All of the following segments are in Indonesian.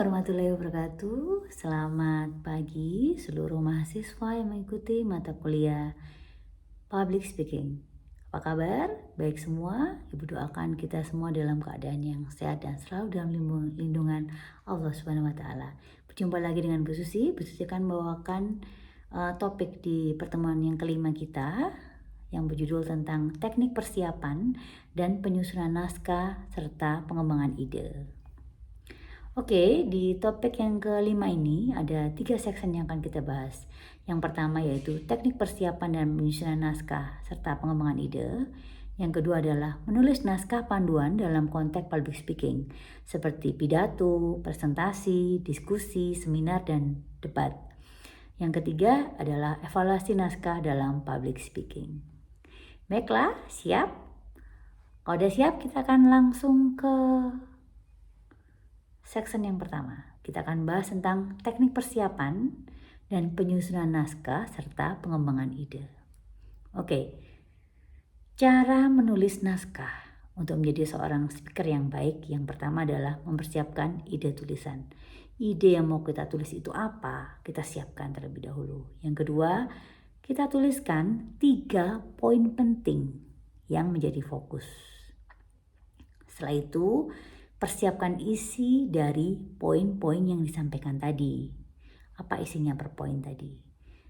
warahmatullahi wabarakatuh. Selamat pagi seluruh mahasiswa yang mengikuti mata kuliah Public Speaking. Apa kabar? Baik semua? Ibu doakan kita semua dalam keadaan yang sehat dan selalu dalam lindungan Allah Subhanahu wa taala. Berjumpa lagi dengan Bu Susi. Bu Susi akan membawakan topik di pertemuan yang kelima kita yang berjudul tentang teknik persiapan dan penyusunan naskah serta pengembangan ide. Oke, di topik yang kelima ini ada 3 section yang akan kita bahas. Yang pertama yaitu teknik persiapan dan penyusunan naskah serta pengembangan ide. Yang kedua adalah menulis naskah panduan dalam konteks public speaking, seperti pidato, presentasi, diskusi, seminar, dan debat. Yang ketiga adalah evaluasi naskah dalam public speaking. Baiklah, siap? Kalau udah siap, kita akan langsung ke section yang pertama. Kita akan bahas tentang teknik persiapan dan penyusunan naskah serta pengembangan ide. Oke, cara menulis naskah untuk menjadi seorang speaker yang baik, yang pertama adalah mempersiapkan ide tulisan. Ide yang mau kita tulis itu apa? Kita siapkan terlebih dahulu. Yang kedua, kita tuliskan 3 poin penting yang menjadi fokus. Setelah itu, persiapkan isi dari poin-poin yang disampaikan tadi. Apa isinya per poin tadi?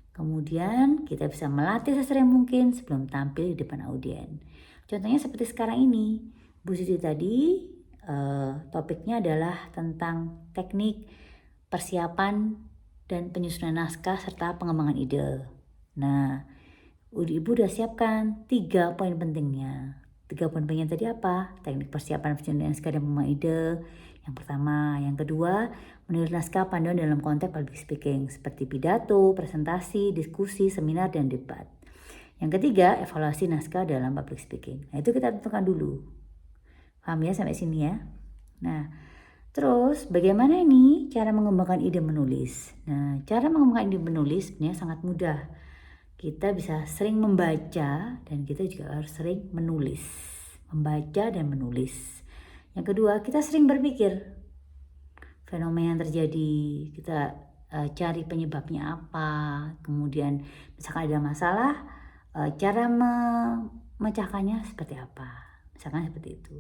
Kemudian kita bisa melatih sesering mungkin sebelum tampil di depan audiens. Contohnya seperti sekarang ini, Bu Siti tadi topiknya adalah tentang teknik persiapan dan penyusunan naskah serta pengembangan ide. Nah, Ibu udah siapkan 3 poin pentingnya. 3 poin pentingnya tadi apa? Teknik persiapan penyusunan naskah dan pengembangan ide. Yang pertama. Yang kedua, menulis naskah panduan dalam konteks public speaking, seperti pidato, presentasi, diskusi, seminar, dan debat. Yang ketiga, evaluasi naskah dalam public speaking. Nah, itu kita tentukan dulu. Paham ya sampai sini ya? Nah, terus bagaimana ini cara mengembangkan ide menulis? Nah, cara mengembangkan ide menulis sebenarnya sangat mudah. Kita bisa sering membaca dan kita juga harus sering menulis. Membaca dan menulis. Yang kedua, kita sering berpikir fenomena yang terjadi. Kita cari penyebabnya apa. Kemudian misalkan ada masalah, cara memecahkannya seperti apa. Misalkan seperti itu.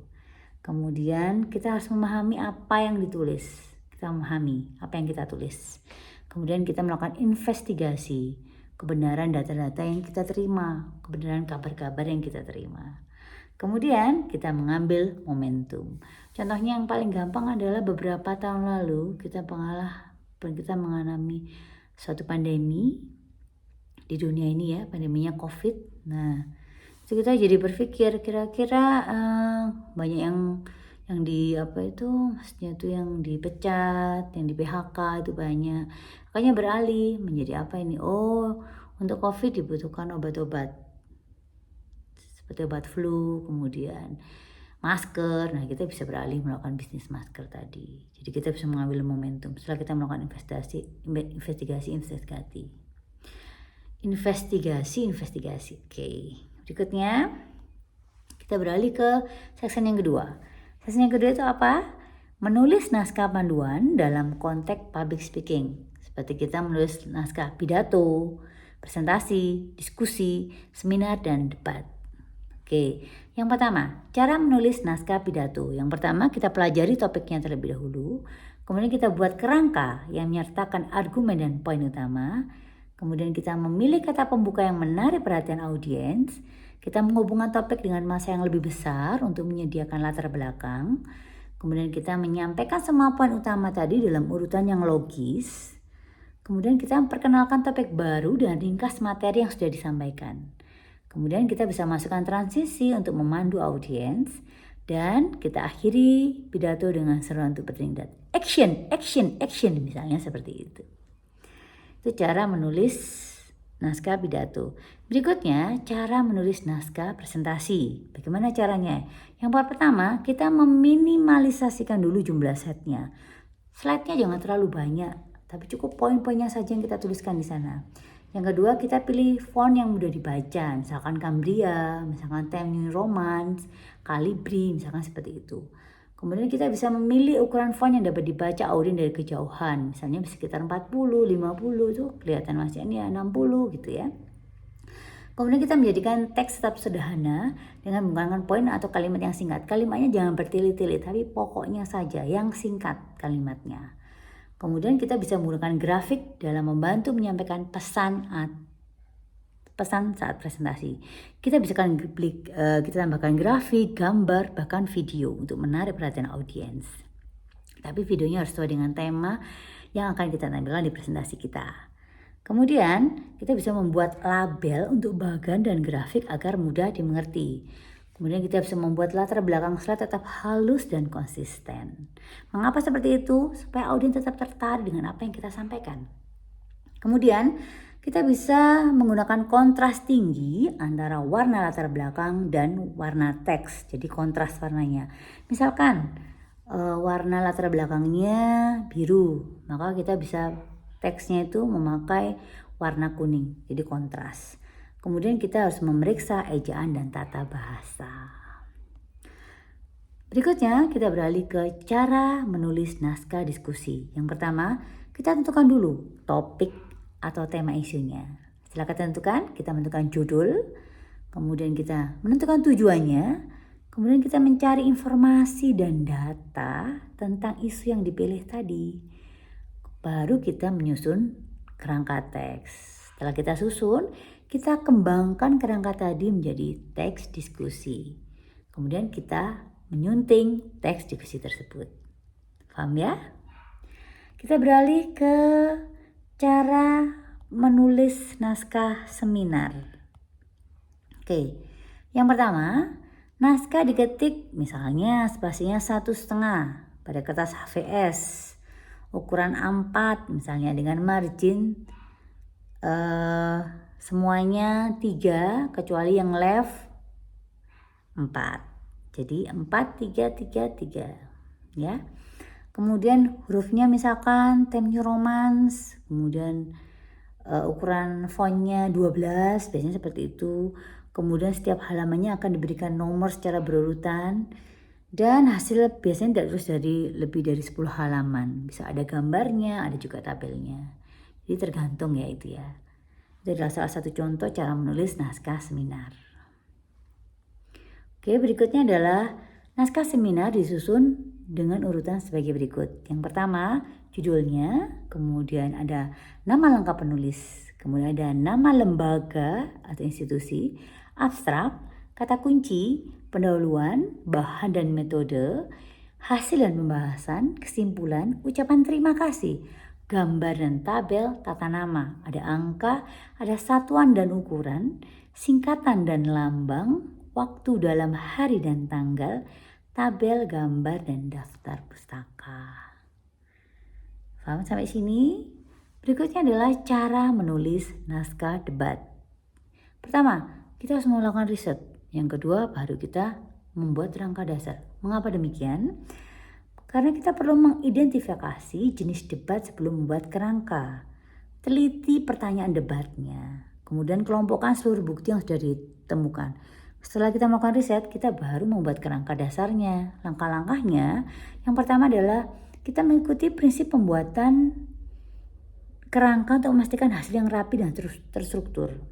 Kemudian kita harus memahami apa yang ditulis. Kita memahami apa yang kita tulis. Kemudian kita melakukan investigasi. Kebenaran data-data yang kita terima, kebenaran kabar-kabar yang kita terima. Kemudian kita mengambil momentum. Contohnya yang paling gampang adalah beberapa tahun lalu kita mengalami suatu pandemi di dunia ini ya, pandeminya COVID. Nah, itu kita jadi berpikir kira-kira banyak yang maksudnya tuh yang dipecat, yang di PHK itu banyak. Makanya beralih menjadi apa ini? Oh, untuk COVID dibutuhkan obat-obat seperti obat flu, kemudian masker. Nah, kita bisa beralih melakukan bisnis masker tadi. Jadi kita bisa mengambil momentum setelah kita melakukan investigasi. Oke. Berikutnya kita beralih ke section yang kedua. Section yang kedua itu apa? Menulis naskah panduan dalam konteks public speaking. Seperti kita menulis naskah pidato, presentasi, diskusi, seminar, dan debat. Oke, yang pertama, cara menulis naskah pidato. Yang pertama, kita pelajari topiknya terlebih dahulu. Kemudian kita buat kerangka yang menyertakan argumen dan poin utama. Kemudian kita memilih kata pembuka yang menarik perhatian audiens. Kita menghubungkan topik dengan masa yang lebih besar untuk menyediakan latar belakang. Kemudian kita menyampaikan semua poin utama tadi dalam urutan yang logis. Kemudian kita memperkenalkan topik baru dan ringkas materi yang sudah disampaikan. Kemudian kita bisa masukkan transisi untuk memandu audiens. Dan kita akhiri pidato dengan seruan untuk bertindak. Action, misalnya seperti itu. Itu cara menulis naskah pidato. Berikutnya, cara menulis naskah presentasi. Bagaimana caranya? Yang pertama, kita meminimalisasikan dulu jumlah slide-nya. Slide-nya jangan terlalu banyak, tapi cukup poin-poinnya saja yang kita tuliskan di sana. Yang kedua, kita pilih font yang mudah dibaca, misalkan Cambria, misalkan Times New Roman, Calibri, misalkan seperti itu. Kemudian kita bisa memilih ukuran font yang dapat dibaca audien dari kejauhan. Misalnya sekitar 40, 50 itu kelihatan masnya 60 gitu ya. Kemudian kita menjadikan teks tetap sederhana dengan menggunakan poin atau kalimat yang singkat. Kalimatnya jangan bertele-tele, tapi pokoknya saja yang singkat kalimatnya. Kemudian kita bisa menggunakan grafik dalam membantu menyampaikan pesan saat presentasi. Kita bisa kita tambahkan grafik, gambar, bahkan video untuk menarik perhatian audiens. Tapi videonya harus sesuai dengan tema yang akan kita tampilkan di presentasi kita. Kemudian kita bisa membuat label untuk bagan dan grafik agar mudah dimengerti. Kemudian kita bisa membuat latar belakang slide tetap halus dan konsisten. Mengapa seperti itu? Supaya audiens tetap tertarik dengan apa yang kita sampaikan. Kemudian kita bisa menggunakan kontras tinggi antara warna latar belakang dan warna teks. Jadi kontras warnanya. Misalkan warna latar belakangnya biru, maka kita bisa teksnya itu memakai warna kuning. Jadi kontras. Kemudian kita harus memeriksa ejaan dan tata bahasa. Berikutnya kita beralih ke cara menulis naskah diskusi. Yang pertama, kita tentukan dulu topik atau tema isunya. Setelah kita tentukan, kita menentukan judul, kemudian kita menentukan tujuannya, kemudian kita mencari informasi dan data tentang isu yang dipilih tadi. Baru kita menyusun kerangka teks. Setelah kita susun, kita kembangkan kerangka tadi menjadi teks diskusi. Kemudian kita menyunting teks diskusi tersebut. Paham ya? Kita beralih ke cara menulis naskah seminar. Oke, yang pertama, naskah diketik misalnya spasinya 1,5 pada kertas HVS, ukuran A4 misalnya dengan margin semuanya 3 kecuali yang left 4. Jadi 4, 3, 3, 3 ya. Kemudian hurufnya misalkan Times New Roman, kemudian ukuran fontnya 12, biasanya seperti itu. Kemudian setiap halamannya akan diberikan nomor secara berurutan. Dan hasil biasanya tidak terus lebih dari 10 halaman. Bisa ada gambarnya, ada juga tabelnya. Jadi tergantung ya itu ya. Itu adalah salah satu contoh cara menulis naskah seminar. Oke, berikutnya adalah naskah seminar disusun dengan urutan sebagai berikut. Yang pertama, judulnya, kemudian ada nama lengkap penulis, kemudian ada nama lembaga atau institusi, abstrak, kata kunci, pendahuluan, bahan dan metode, hasil dan pembahasan, kesimpulan, ucapan terima kasih, gambar dan tabel, tata nama, ada angka, ada satuan dan ukuran, singkatan dan lambang, waktu dalam hari dan tanggal, tabel, gambar, dan daftar pustaka. Paham sampai sini? Berikutnya adalah cara menulis naskah debat. Pertama, kita harus melakukan riset. Yang kedua, baru kita membuat rangka dasar. Mengapa demikian? Karena kita perlu mengidentifikasi jenis debat sebelum membuat kerangka. Teliti pertanyaan debatnya. Kemudian kelompokkan seluruh bukti yang sudah ditemukan. Setelah kita melakukan riset, kita baru membuat kerangka dasarnya. Langkah-langkahnya, yang pertama adalah kita mengikuti prinsip pembuatan kerangka untuk memastikan hasil yang rapi dan terstruktur.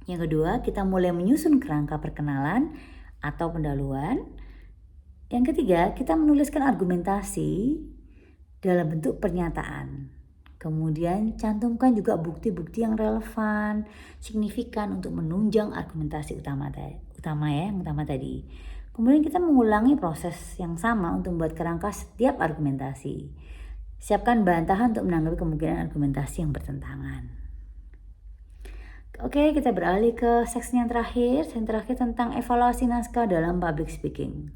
Yang kedua, kita mulai menyusun kerangka perkenalan atau pendahuluan. Yang ketiga, kita menuliskan argumentasi dalam bentuk pernyataan. Kemudian cantumkan juga bukti-bukti yang relevan, signifikan untuk menunjang argumentasi utama tadi. Kemudian kita mengulangi proses yang sama untuk membuat kerangka setiap argumentasi. Siapkan bantahan untuk menanggapi kemungkinan argumentasi yang bertentangan. Oke, kita beralih ke seksi yang terakhir. Yang terakhir tentang evaluasi naskah dalam public speaking.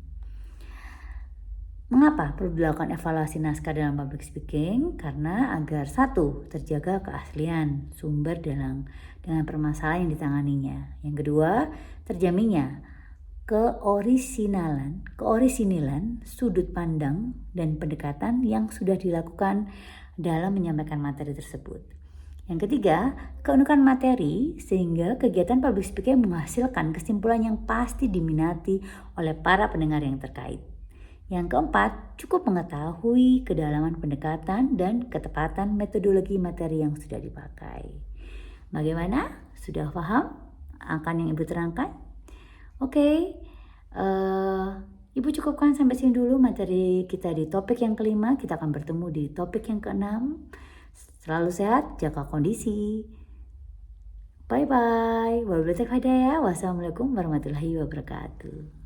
Mengapa perlu dilakukan evaluasi naskah dalam public speaking? Karena agar satu, terjaga keaslian sumber dengan permasalahan yang ditanganinya. Yang kedua, terjaminnya keorisinalan sudut pandang dan pendekatan yang sudah dilakukan dalam menyampaikan materi tersebut. Yang ketiga, keunikan materi sehingga kegiatan public speaking menghasilkan kesimpulan yang pasti diminati oleh para pendengar yang terkait. Yang keempat, cukup mengetahui kedalaman pendekatan dan ketepatan metodologi materi yang sudah dipakai. Bagaimana? Sudah paham akan yang Ibu terangkan? Oke, Ibu cukupkan sampai sini dulu materi kita di topik yang kelima. Kita akan bertemu di topik yang keenam. Selalu sehat, jaga kondisi. Bye-bye. Wabillahi taufiq hidayah. Wassalamualaikum warahmatullahi wabarakatuh.